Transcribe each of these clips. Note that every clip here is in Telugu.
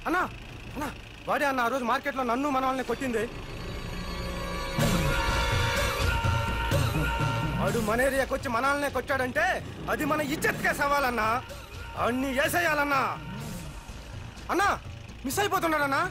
అన్నా అన్నా వాడే అన్న ఆ రోజు మార్కెట్లో నన్ను మన వాళ్ళని కొట్టింది. వాడు మన ఏరియాకి వచ్చి మన వాళ్ళనే కొట్టాడంటే అది మన ఇజ్జత్కే సవాలన్నా. అన్ని వేసేయాలన్నా. అన్నా మిస్ అయిపోతున్నాడన్నా.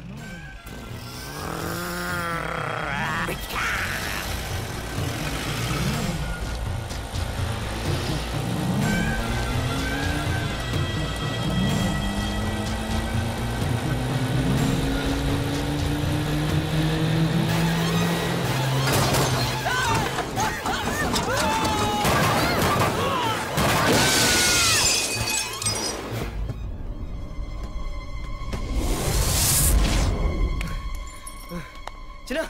చిన్న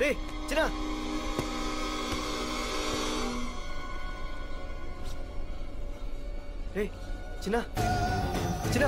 రే చిన్న రే చిన్న చిన్న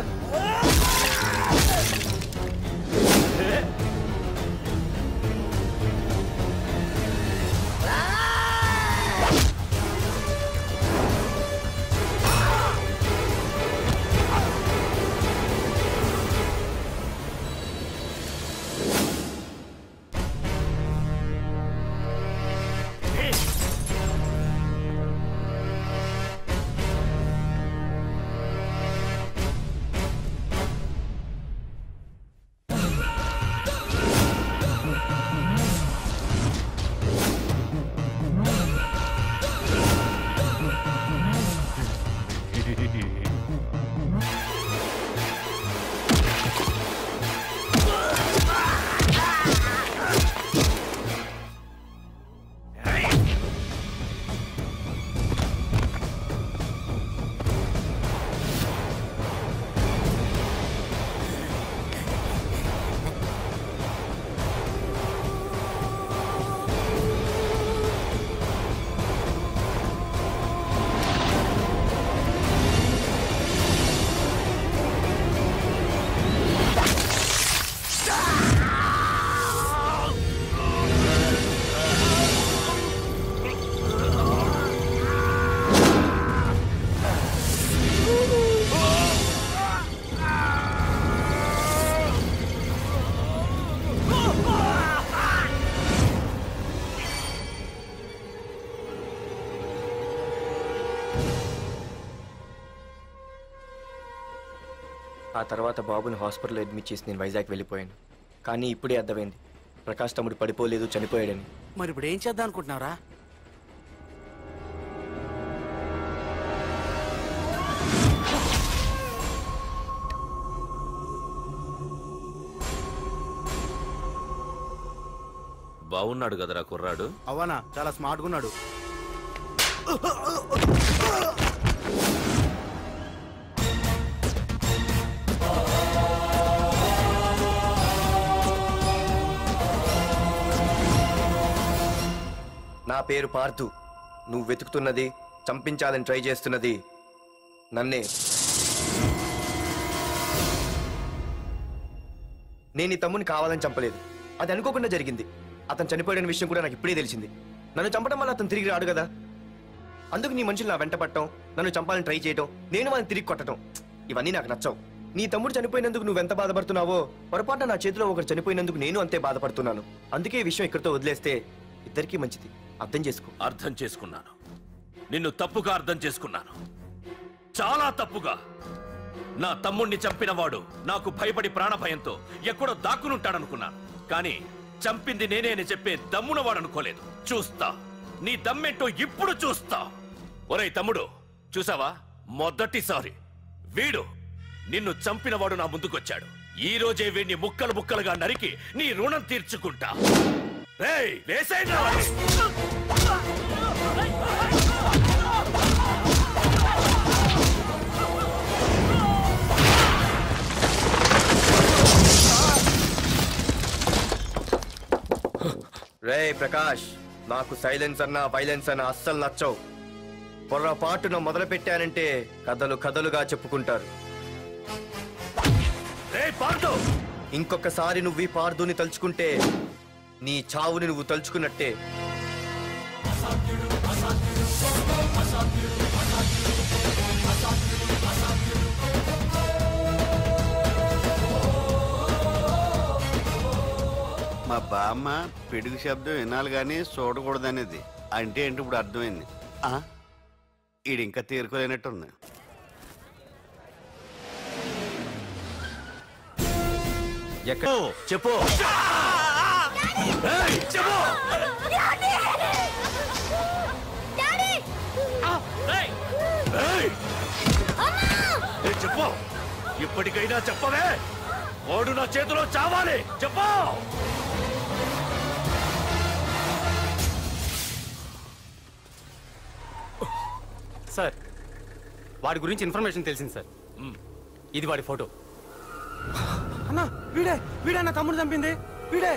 ఆ తర్వాత బాబుని హాస్పిటల్లో అడ్మిట్ చేసి నేను వైజాగ్ వెళ్ళిపోయాను. కానీ ఇప్పుడే అర్థమైంది ప్రకాష్ తమ్ముడు పడిపోలేదు, చనిపోయాడని. మరి ఇప్పుడు ఏం చేద్దాం అనుకుంటున్నావురా? బాగున్నాడు కదరా కుర్రాడు. అవనా చాలా స్మార్ట్గా ఉన్నాడు. నా పేరు పార్థు. నువ్వు వెతుకుతున్నది, చంపించాలని ట్రై చేస్తున్నది నన్నే. నేను ఈ తమ్ముని కావాలని చంపలేదు, అది అనుకోకుండా జరిగింది. అతను చనిపోయిన విషయం కూడా నాకు ఇప్పుడే తెలిసింది. నన్ను చంపడం వల్ల అతను తిరిగి రాడు కదా. అందుకు నీ మనుషులు నా వెంట పట్టడం, నన్ను చంపాలని ట్రై చేయడం, నేను వాళ్ళని తిరిగి కొట్టడం, ఇవన్నీ నాకు నచ్చవు. నీ తమ్ముడు చనిపోయినందుకు నువ్వెంత బాధపడుతున్నావో పొరపాటున నా చేతిలో ఒకరు చనిపోయినందుకు నేను అంతే బాధపడుతున్నాను. అందుకే ఈ విషయం ఇక్కడితో వదిలేస్తే ఇద్దరికీ మంచిది. అర్థం చేసుకో. అర్థం చేసుకున్నాను. నిన్ను తప్పుగా అర్థం చేసుకున్నాను, చాలా తప్పుగా. నా తమ్ముణ్ణి చంపినవాడు నాకు భయపడి ప్రాణభయంతో ఎక్కడో దాక్కునుంటాడనుకున్నాను. కానీ చంపింది నేనే అని చెప్పే దమ్మునవాడు అనుకోలేదు. చూస్తా నీ దమ్మేంటో ఇప్పుడు చూస్తా. ఒరేయ్ తమ్ముడు, చూసావా, మొదటిసారి వీడు నిన్ను చంపినవాడు నా ముందుకొచ్చాడు. ఈ రోజే వీడిని ముక్కలు ముక్కలుగా నరికి నీ రుణం తీర్చుకుంటా. రేయ్ వేసేయండి. రే ప్రకాష్, నాకు సైలెన్స్ అన్నా వైలెన్స్ అన్నా అస్సలు నచ్చవు. పొర్రపాటున మొదలు పెట్టానంటే కథలు కథలుగా చెప్పుకుంటారు. ఇంకొకసారి నువ్వు ఈ పార్థుని తలుచుకుంటే నీ చావుని నువ్వు తలుచుకున్నట్టే. బామ్మ పిడుగు శబ్దం వినాలి కానీ చూడకూడదు అనేది అంటే ఏంటి ఇప్పుడు అర్థమైంది. ఈడు ఇంకా తీరుకోలేనట్టుంది. ఎక్కడ చెప్పు. చెప్పు, ఇప్పటికైనా చెప్పవే. వాడు నా చేతిలో చావాలి. చెప్పు. సార్, వాడి గురించి ఇన్ఫర్మేషన్ తెలిసింది సార్. ఇది వాడి ఫోటో. అన్నా వీడే నా తమ్ముడు చంపింది వీడే.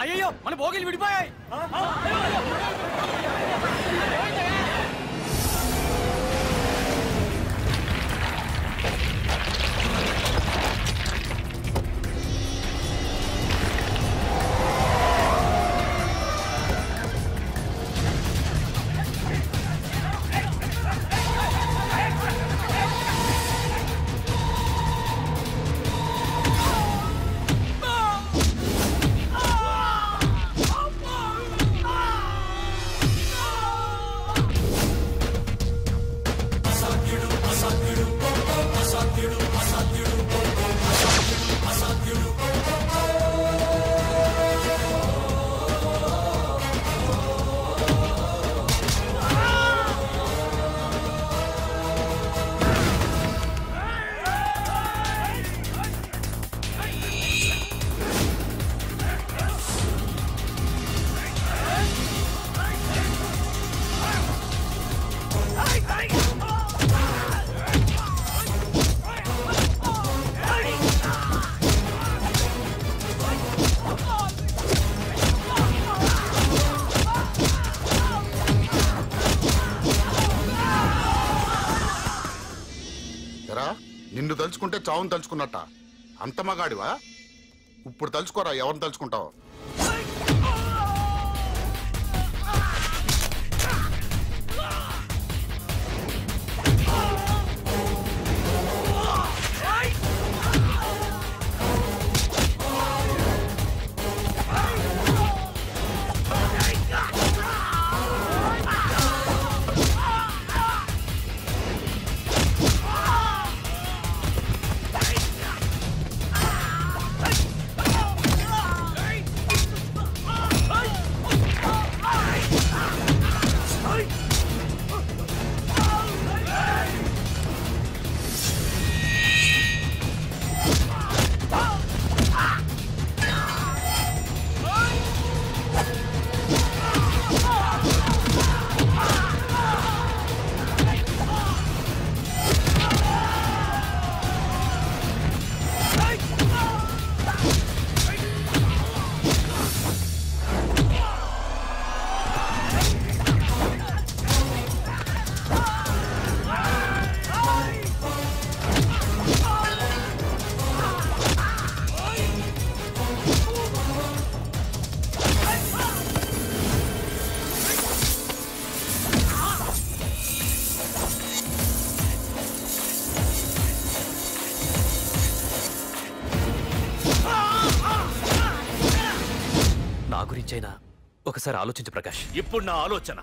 అయ్యో, మన భోగిలు విడిపోయాయి. నిన్ను తలుచుకుంటే చావును తలుచుకున్నట్ట. అంత మగాడివా? ఇప్పుడు తలుచుకోరా, ఎవరిని తలుచుకుంటావు? గురించైనా ఒకసారి ఆలోచించు ప్రకాష్. ఇప్పుడు నా ఆలోచన,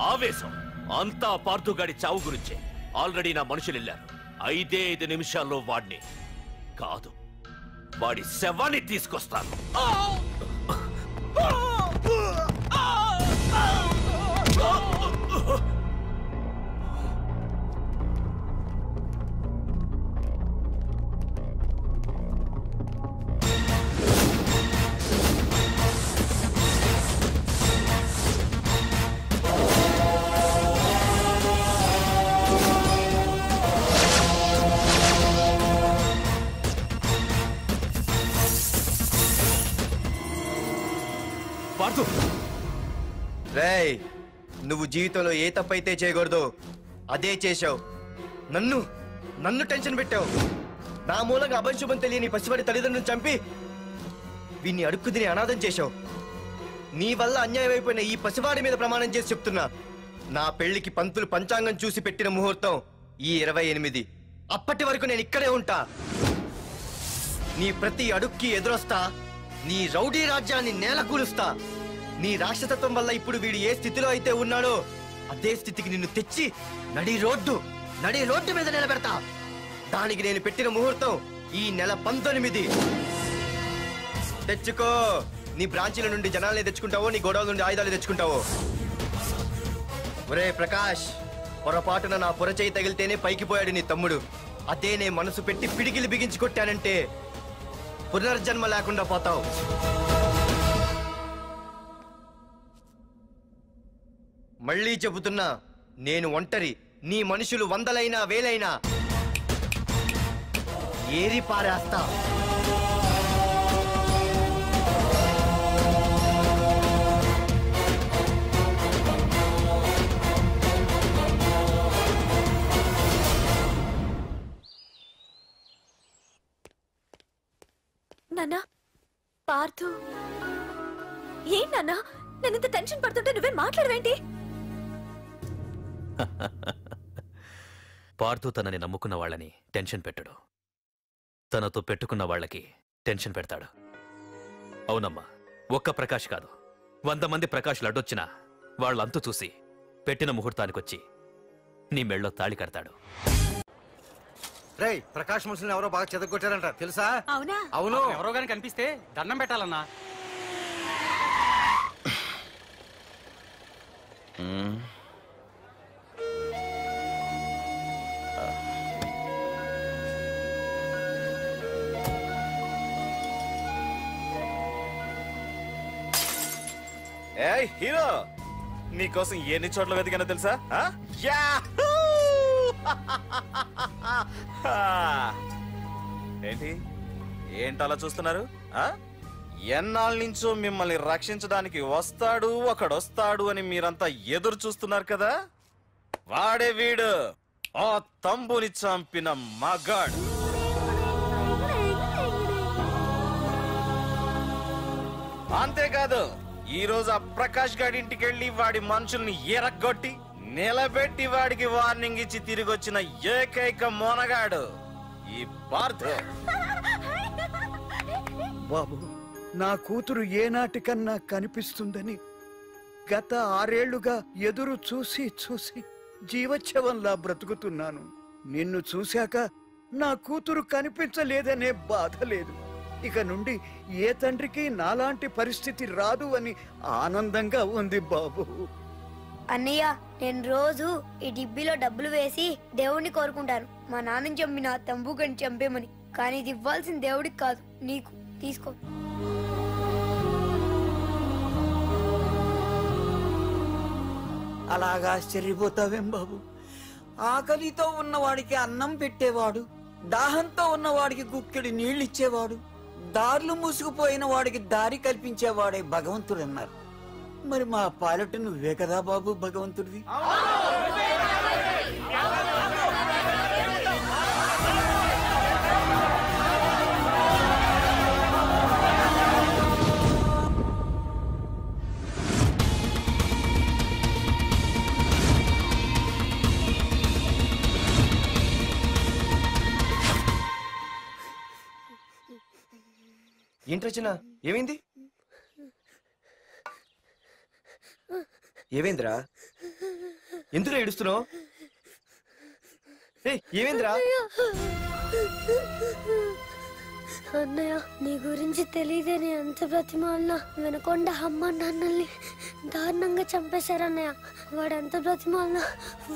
ఆవేశం అంతా పార్థుగాడి చావు గురించే. ఆల్రెడీ నా మనుషులు వెళ్ళారు. 5 నిమిషాల్లో వాడిని కాదు, వాడి శవాన్ని తీసుకొస్తాను. పార్థు రేయ్, నువ్వు జీవితంలో ఏ తప్పైతే చేయకూడదు అదే చేశావు. నన్ను టెన్షన్ పెట్టావు. నా మూలంగా అభంశుభం తెలియని పసివాడి తల్లిదండ్రులను చంపి వీన్ని అడుక్కు తిని అనాథం చేశావు. నీ వల్ల అన్యాయం అయిపోయిన ఈ పసివాడి మీద ప్రమాణం చేసి చెప్తున్నా, నా పెళ్లికి పంతులు పంచాంగం చూసి పెట్టిన ముహూర్తం ఈ 28. అప్పటి వరకు నేను ఇక్కడే ఉంటా. నీ ప్రతి అడుక్కి ఎదురొస్తా. నీ రౌడీ రాజ్యాన్ని నేలకూలుస్తా. నీ రాక్షసత్వం వల్ల ఇప్పుడు వీడు ఏ స్థితిలో అయితే ఉన్నాడో అదే స్థితికి నిన్ను తెచ్చి నడి రోడ్డు మీద నిలబెడతా. దానికి నేను పెట్టిన ముహూర్తం ఈ నెల 19. తెచ్చుకో. నీ బ్రాంచీల నుండి జనాలే తెచ్చుకుంటావో, నీ గోడౌల నుండి ఆయుధాలు తెచ్చుకుంటావో. ఒరే ప్రకాష్, పొరపాటున నా పొరచేయి తగిలితేనే పైకి పోయాడు నీ తమ్ముడు. అదే నే మనసు పెట్టి పిడికిలి బిగించి కొట్టానంటే పునర్జన్మ లేకుండా పోతావు. మళ్ళీ చెబుతున్నా, నేను ఒంటరి. నీ మనుషులు 100లైనా 1000లైనా ఏరి పారేస్తా. నాన్నా, పార్థు ఏం నాన్నా? నేను ఇంత టెన్షన్ పడుతుంటే నువ్వే మాట్లాడవేంటి? పార్థు తనని నమ్ముకున్న వాళ్ళని టెన్షన్ పెట్టడు, తనతో పెట్టుకున్న వాళ్ళకి టెన్షన్ పెడతాడు. అవునమ్మా, ఒక్క ప్రకాష్ కాదు, 100 మంది ప్రకాష్లు అడ్డొచ్చినా వాళ్ళంతు చూసి పెట్టిన ముహూర్తానికొచ్చి నీ మెళ్ళో తాళి కడతాడు. రేయ్, ప్రకాష్ మనుషులను ఎవరో బాగా చెదగొట్టారంట, తెలుసా? అవునా? అవును. ఎవరో గాని కనిపిస్తే దండం పెట్టాలన్నా. ఏయ్ హీరో, నీకోసం ఎన్ని చోట్ల వెతికానో తెలుసా? ఏంటి అలా చూస్తున్నారు? ఎన్నాళ్ళ నుంచో మిమ్మల్ని రక్షించడానికి ఒకడొస్తాడు అని మీరంతా ఎదురు చూస్తున్నారు కదా. వాడే వీడు, ఆ తంబుని చంపిన మగాడు. అంతేకాదు, ఈ రోజు ఆ ప్రకాష్ గాడి ఇంటికి వెళ్లి వాడి మనుషుల్ని ఎరగొట్టి నిలబెట్టి వాడికి వార్నింగ్ ఇచ్చి తిరిగి వచ్చిన ఏకైక మోనగాడు ఈ పార్థు. బాబు, నా కూతురు ఏనాటికన్నా కనిపిస్తుందని గత 6 ఏళ్లుగా ఎదురు చూసి జీవోత్సవంలా బ్రతుకుతున్నాను. నిన్ను చూశాక నా కూతురు కనిపించలేదనే బాధ లేదు. ఇక నుండి ఏ తండ్రికి నాలాంటి పరిస్థితి రాదు అని ఆనందంగా ఉంది బాబు. అన్నయ్య, నేను రోజు ఈ డిబ్బీలో డబ్బులు వేసి దేవుణ్ణి కోరుకుంటాను, మా నాన్నని చంపిన తంబుగని చంపేమని. కానీ ఇది ఇవ్వాల్సిన దేవుడికి కాదు, నీకు. తీసుకో. అలాగా ఆశ్చర్యపోతావేం బాబు? ఆకలితో ఉన్నవాడికి అన్నం పెట్టేవాడు, దాహంతో ఉన్నవాడికి గుక్కెడి నీళ్ళిచ్చేవాడు, దారులు మూసుకుపోయిన వాడికి దారి కల్పించేవాడే భగవంతుడు అన్నారు. మరి మా పాలట నువ్వే కదా బాబు భగవంతుడివి. ఏంటి రచన, ఏమైంది? ఏమైందిరా? ఎందుకు ఏడుస్తున్నావు? ఏమైందిరా? అన్నయ్య, నీ గురించి తెలియదని ఎంత బ్రతిమాలినా వినకొండ అమ్మ నాన్నల్ని దారుణంగా చంపేశారన్నయ్య. వాడు ఎంత బ్రతిమాలినా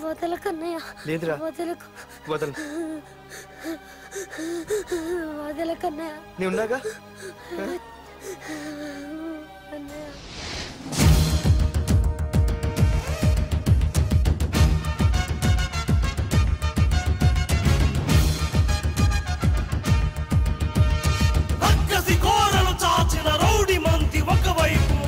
వదలకన్నయ్య. లేదురా, వదలకు. వదలకన్నయ్య. నీ ఉన్నాగా అన్నయ్య. రక్కసి కోరలు చాచిన రౌడి మంది ఒకవైపు,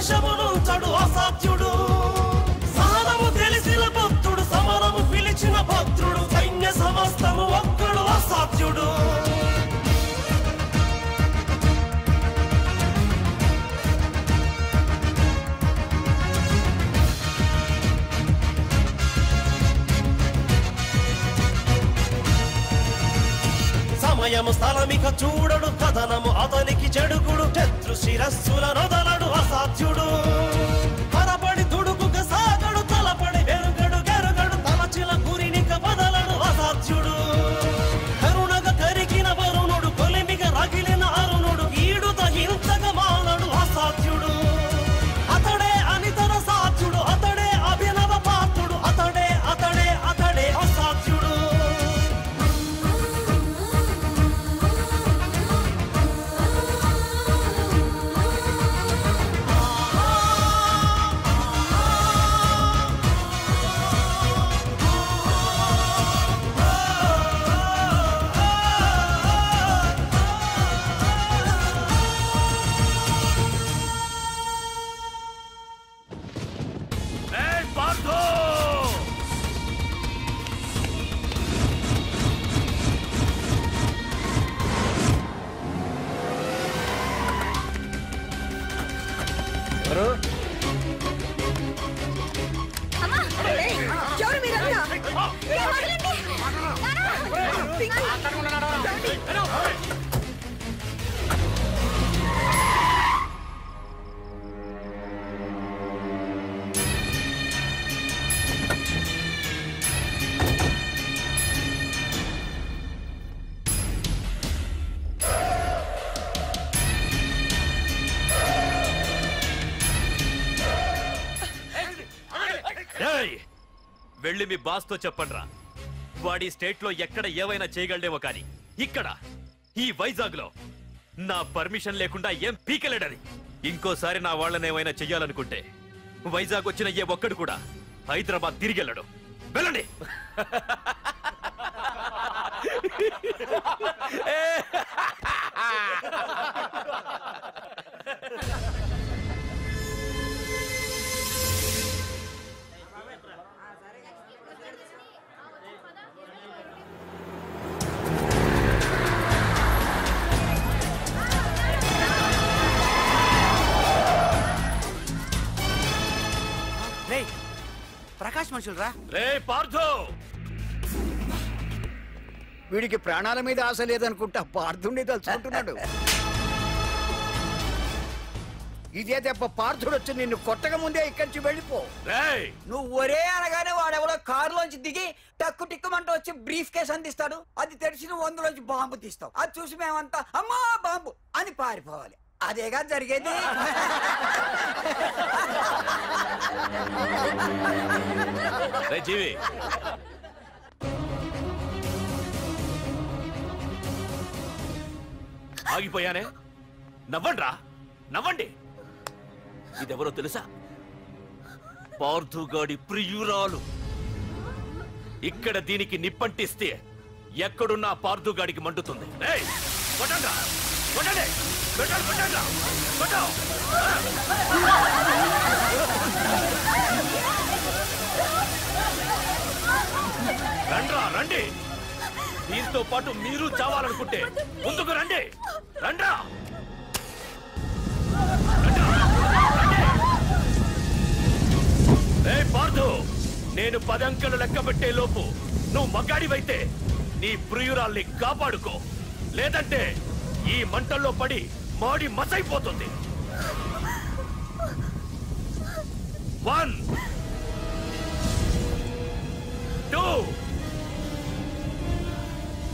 దేశమును చడు అసాధ్యుడు సహనము తెలిసిన భక్తుడు సమరము పిలిచిన భక్తుడు సైన్య సమస్తము ఒక్కడు అసాధ్యుడు సమయము స్థలమిక చూడడు కథనము అతనికి చెడుగుడు శత్రు శిరస్సుల నొదలడు అసాధ్యుడు పరపడి దుడుకుక సాగడు తలపడి వెరుగడు గెరుగడు తలచిన గురినిక బదలడు అసాధ్యుడు కరుణగ కరిగిన వరుణుడు కొలిమిగ రగిలిన అరుణుడు ఈడుత హింసగ మానడు అసాధ్యుడు అతడే అనితర సాధ్యుడు అతడే అభినవ పాత్రుడు అతడే అతడే అతడే అసాధ్యుడు వెళ్ళి మీ బాస్ తో చెప్పండి రా వాడి స్టేట్ లో ఎక్కడ ఏవైనా చేయగలడేమో కానీ ఇక్కడ ఈ వైజాగ్ లో నా పర్మిషన్ లేకుండా ఏం పీకలేడని ఇంకోసారి నా వాళ్ళని ఏమైనా చెయ్యాలనుకుంటే వైజాగ్ వచ్చిన ఏ ఒక్కడు కూడా హైదరాబాద్ తిరిగి వెళ్ళడు వెళ్ళండి ప్రకాష్ మనుషులరా రే పార్థో వీడికి ప్రాణాల మీద ఆశ లేదనుకుంటా పార్థుడిని తలుచుకుంటున్నాడు ఇదే దెబ్బ పార్థుడు వచ్చి నిన్ను కొట్టక ముందే ఇక్కడి నుంచి వెళ్ళిపో నువ్వు ఒరే అనగానే వాడెవడో కారులోంచి దిగి టక్కు టిక్కుమంటూ వచ్చి బ్రీఫ్ కేసు అందిస్తాడు అది తెరిచి నువ్వు అందులోంచి బాంబు తీస్తావు అది చూసి మేమంతా అమ్మా బాంబు అని పారిపోవాలి అదేగా జరిగేది జీవి ఆగిపోయానే నవ్వండ్రా నవ్వండి ఇదెవరో తెలుసా పార్థుగాడి ప్రియురాలు ఇక్కడ దీనికి నిప్పంటిస్తే ఎక్కడున్నా పార్థుగాడికి మండుతుంది కొట్టండ్రా కొట్టండి కొట్టండి కొట్టండ్రా కొట్టు రండ్రా రండి దీంతో పాటు మీరు చావాలనుకుంటే ముందుకు రండి రండ్రా పార్థు నేను 10 అంకెలు లెక్క పెట్టే లోపు నువ్వు మగాడివైతే నీ ప్రియురాల్ని కాపాడుకో లేదంటే ఈ మంటల్లో పడి మాడి మసైపోతుంది 1 2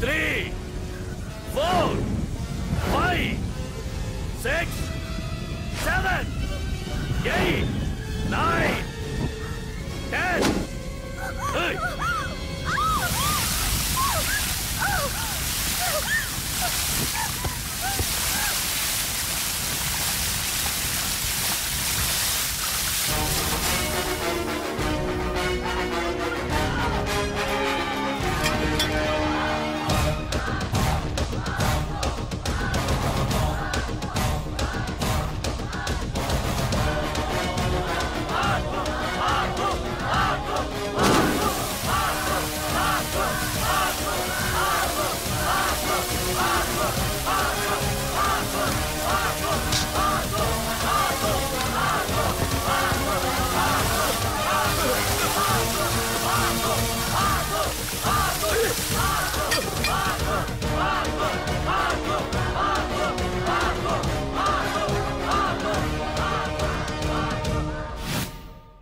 3 4 5 6 7 8 9 10 Hey!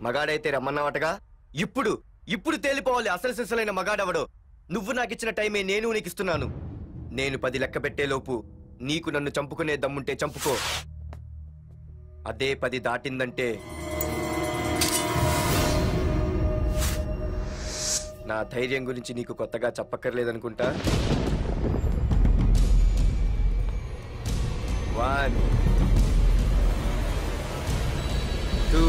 మగాడైతే రమ్మన్నావటగా? ఇప్పుడు తేలిపోవాలి అసలు సిసలైన మగాడవడో. నువ్వు నాకిచ్చిన టైమే నేను నీకు ఇస్తున్నాను. నేను 10 లెక్క పెట్టేలోపు నీకు నన్ను చంపుకునే దమ్ముంటే చంపుకో. అదే 10 దాటిందంటే నా ధైర్యం గురించి నీకు కొత్తగా చెప్పక్కర్లేదనుకుంటా. 1 2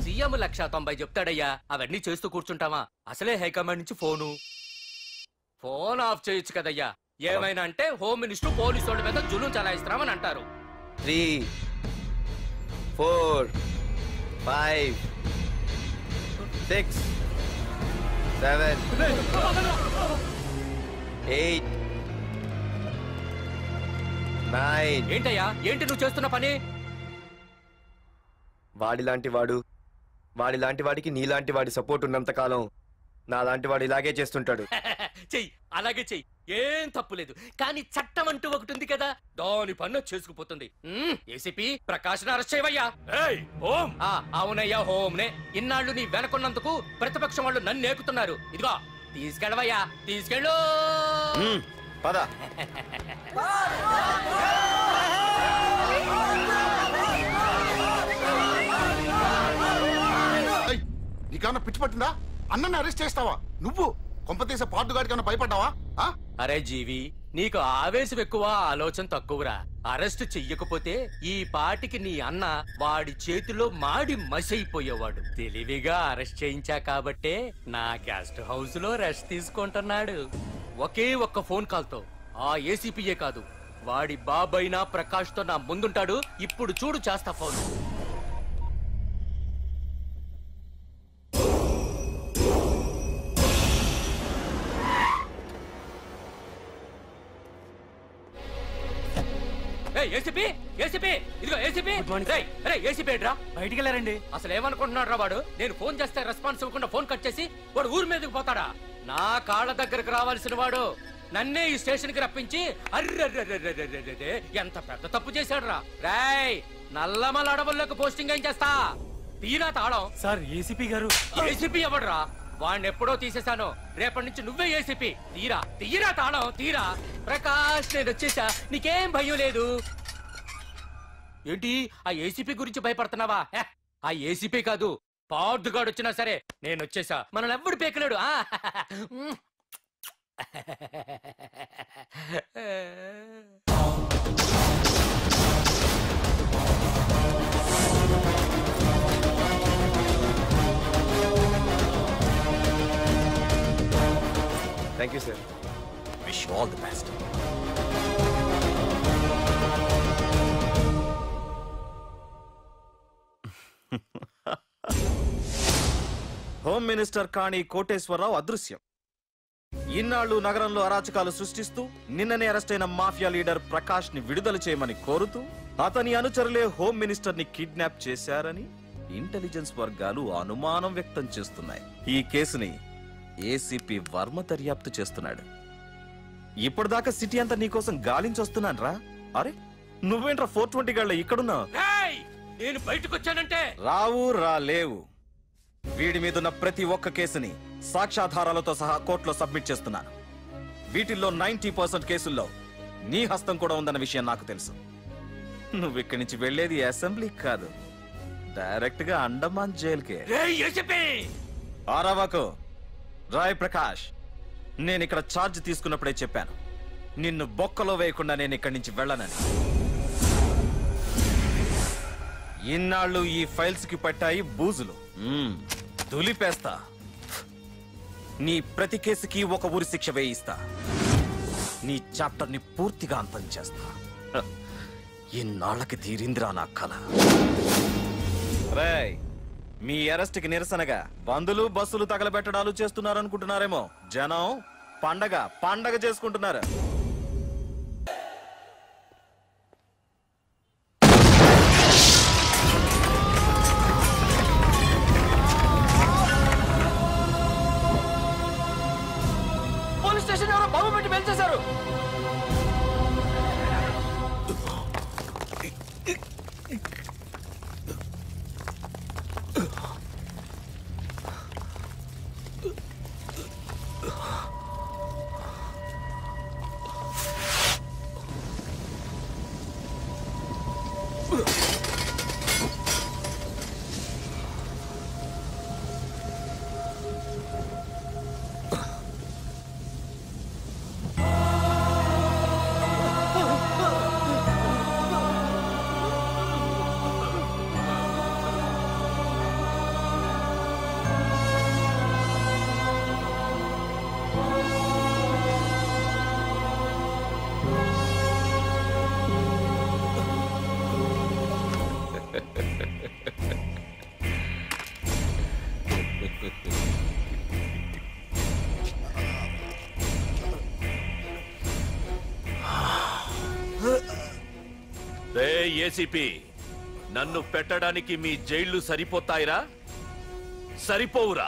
సీఎం 190 చెప్తాడయ్యా, అవన్నీ చేస్తూ కూర్చుంటావా? అసలే హైకమాండ్ నుంచి ఫోన్ ఆఫ్ చేయొచ్చు కదయ్యా. ఏమైనా అంటే హోమ్ మినిస్టర్ పోలీసు వాళ్ళ మీద జులుం చలాయిస్తున్నామని అంటారు. 3 4 5 6 7 8 9. ఏంటయ్యా, ఏంటి నువ్వు చేస్తున్న పని? వాడిలాంటి వాడికి నీలాంటి వాడి సపోర్ట్ ఉన్నంత కాలం నాలాంటి వాడు ఇలాగే చేస్తుంటాడు. చెయ్యి, అలాగే చెయ్యి, ఏం తప్పులేదు. కానీ చట్టం అంటూ ఒకటి ఉంది కదా, దాని పన్ను చేసుకుపోతుంది. ఏసీపీ ప్రకాష్ అరెస్ట్ చేయవయ్యా. అవునయ్యా, హోమ్నే. ఇన్నాళ్ళు నీ వెనకున్నందుకు ప్రతిపక్షం వాళ్ళు నన్ను నేకుతున్నారు. ఇదిగో తీసుకెళ్ళవయ్యా, తీసుకెళ్ళు. పద. నీకన్నా పిచ్చి పట్టిందా? అన్నని అరెస్ట్ చేస్తావా? నువ్వు కొంపతీస పాటుగాడికి కన్నా భయపడ్డావా? అరే జీవి, నీకు ఆవేశం ఎక్కువ, ఆలోచన తక్కువరా. అరెస్ట్ చెయ్యకపోతే ఈ పాటికి నీ అన్న వాడి చేతిలో మాడి మసైపోయేవాడు. తెలివిగా అరెస్ట్ చేయించా కాబట్టే నా గెస్ట్ హౌస్ లో రెస్ట్ తీసుకుంటున్నాడు. ఒకే ఒక్క ఫోన్ కాల్ తో ఆ ఏసీపీయే కాదు, వాడి బాబైనా ప్రకాష్ తో నా ముందుంటాడు. ఇప్పుడు చూడు చేస్తా ఫోన్. బయటికి వెళ్ళారండి. అసలు ఏమనుకుంటున్నాడు రా వాడు? నేను ఫోన్ చేస్తే రెస్పాన్స్ ఇవ్వకుండా ఫోన్ కట్ చేసి వాడు ఊరి మీదకి పోతాడా? నా కాళ్ళ దగ్గరకు రావాల్సిన వాడు నన్నే ఈ స్టేషన్ కి రప్పించి అర్రె ఎంత పెద్ద తప్పు చేశాడు రా. రాయ్, నల్లమల అడవుల్లోకి పోస్టింగ్ ఏం చేస్తా? తీరా తాళం. సార్, ఏసీపీ గారు. ఏసీపీ ఎవడరా? వాడిని ఎప్పుడో తీసేశాను. రేపటి నుంచి నువ్వే ఏసీపీ. తీరా తాళం, తీరా. ప్రకాష్, నేను వచ్చేసా, నీకేం భయం లేదు. ఏంటి ఆ ఏసీపీ గురించి భయపడుతున్నావా? ఆ ఏసీపీ కాదు, పార్దుగాడు వచ్చినా సరే నేను వచ్చేసా. మనల్ని ఎవ్వడు పేకలేడు. Thank you, sir. Wish you all the best. Home minister Kani Koteswararao అదృశ్యం. ఇన్నాళ్లు నగరంలో అరాచకాలు సృష్టిస్తూ నిన్ననే అరెస్ట్ అయిన మాఫియా లీడర్ ప్రకాష్ ని విడుదల చేయమని కోరుతూ అతని అనుచరులే హోమ్ మినిస్టర్ ని కిడ్నాప్ చేశారని ఇంటెలిజెన్స్ వర్గాలు అనుమానం వ్యక్తం చేస్తున్నాయి. ఈ కేసుని ఏసీపీ వర్మ దర్యాప్తు చేస్తున్నాడు. ఇప్పటిదాకా సిటీ అంతా నీకోసం గాలించొస్తున్నాను రా. అరే, నువ్వేంట్రా 420 గళ్ళ ఇక్కడున్నావు? నేను బయటకు వచ్చానంటే రాలేవు. వీడి మీదున్న ప్రతి ఒక్క కేసుని సాక్ష్యాధారాలతో సహా కోర్టులో సబ్మిట్ చేస్తున్నాను. వీటిల్లో 90% కేసుల్లో నీ హస్తం కూడా ఉందన్న విషయం నాకు తెలుసు. నువ్వు ఇక్కడి నుంచి వెళ్లేది అసెంబ్లీ కాదు, డైరెక్ట్ గా అండమాన్ జైలుకే. ఆరావాకు రాయ్ ప్రకాష్, నేను ఇక్కడ ఛార్జ్ తీసుకున్నప్పుడే చెప్పాను, నిన్ను బొక్కలో వేయకుండా నేను ఇక్కడి నుంచి వెళ్ళనని. ఇన్నాళ్ళు ఈ ఫైల్స్ కి పట్టాయి బూజులు. దులిపేస్తా. నీ ప్రతి కేసుకి ఒక ఉరి శిక్ష వేయిస్తా. నీ చాప్టర్ ని పూర్తిగా అంతం చేస్తా. ఇన్నాళ్ళకి తీరిందిరా నా కళ. రేయ్, మీ అరెస్ట్ కి నిరసనగా బందులు బస్సులు తగలబెట్టడాలు చేస్తున్నారనుకుంటున్నారేమో. జనం పండగ చేసుకుంటున్నారు. ఎవరు? ఏసీపీ, నన్ను పెట్టడానికి మీ జైళ్లు సరిపోతాయిరా? సరిపోవురా?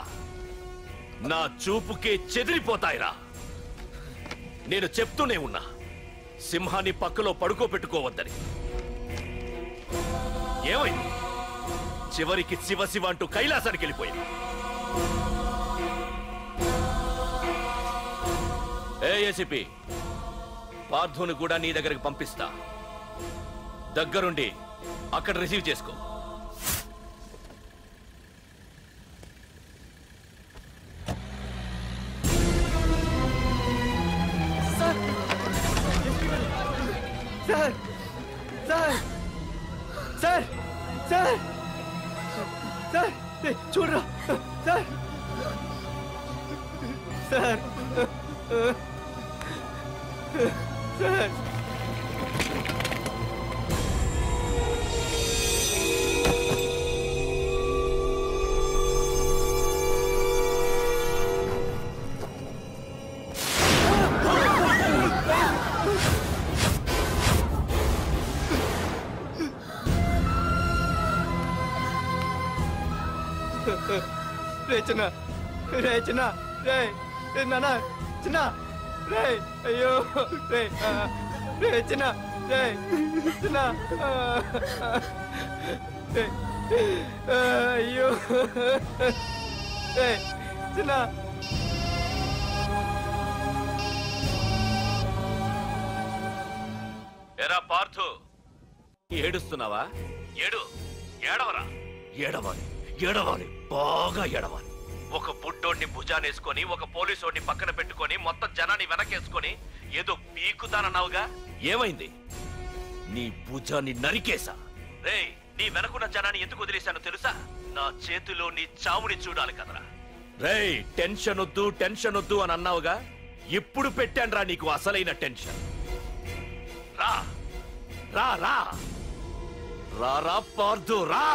నా చూపుకే చెదిరిపోతాయిరా? నేను చెప్తూనే ఉన్నా, సింహాన్ని పక్కలో పడుకోబెట్టుకోవద్దని. ఏమైంది? చివరికి శివ శివ అంటూ కైలాసానికి వెళ్ళిపోయింది. ఏసీపీ, పార్థుని కూడా నీ దగ్గరికి పంపిస్తా. దగ్గరుండి అక్కడ రిసీవ్ చేసుకో. Sir sir sir sir sir sir చూడరా సార్ సార్ సార్ రే చిన్న, రే చిన్న, రే నాన్న చిన్న, రే అయ్యో రే రే చిన్న, రే చిన్న, రే అయ్యో రే చిన్న. ఎరా పార్థు, ఏడుస్తున్నావా? ఏడవరా? ఏడవాలి, ఏడవాలి, బాగా ఏడవాలి. ఒక బుడ్డోడిని భుజానేసుకొని, ఒక పోలీసోడిని పక్కన పెట్టుకొని, మొత్తం జనాన్ని వెనకేసుకొని ఏదో పీకుతానన్నావుగా, ఏమైంది? నీ భుజాన్ని నరికేశా. రేయ్, నీ వెనకున్న జనాన్ని ఎందుకు వదిలేశానో తెలుసా? నా చేతిలో నీ చావుని చూడాలి కదరా. రేయ్, టెన్షన్ వద్దు, టెన్షన్ వద్దు అని అన్నావుగా, ఇప్పుడు పెట్టానురా నీకు అసలైన టెన్షన్. రా రా రా రా రా పార్థు, రా.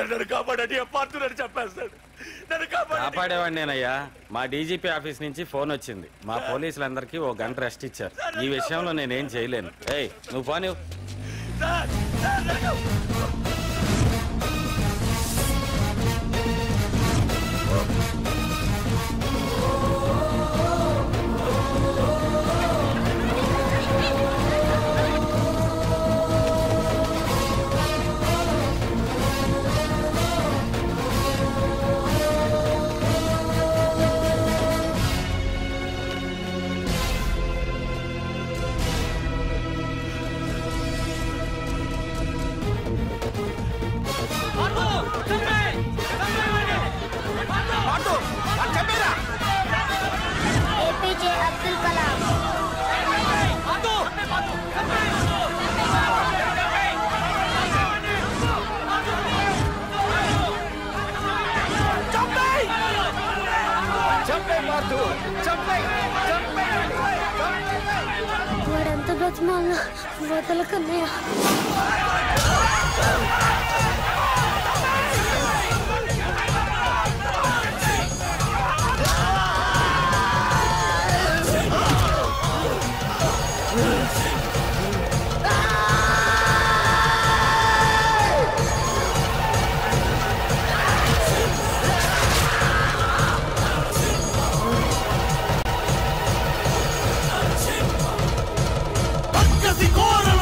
గారు నన్ను కాపాడండి పార్థు నన్ను చెప్పేస్తాడు. నన్ను కాపాడేవాడిని నేనయ్యా. మా డీజీపీ ఆఫీస్ నుంచి ఫోన్ వచ్చింది. మా పోలీసులందరికీ 1 గంట రెస్ట్ ఇచ్చారు. ఈ విషయంలో నేనేం చేయలేను. ఏయ్ నువ్వు పోనీ. APJ అబ్దుల్ కలాం. వాడంత బతిమాల వదలకన్నయ్య.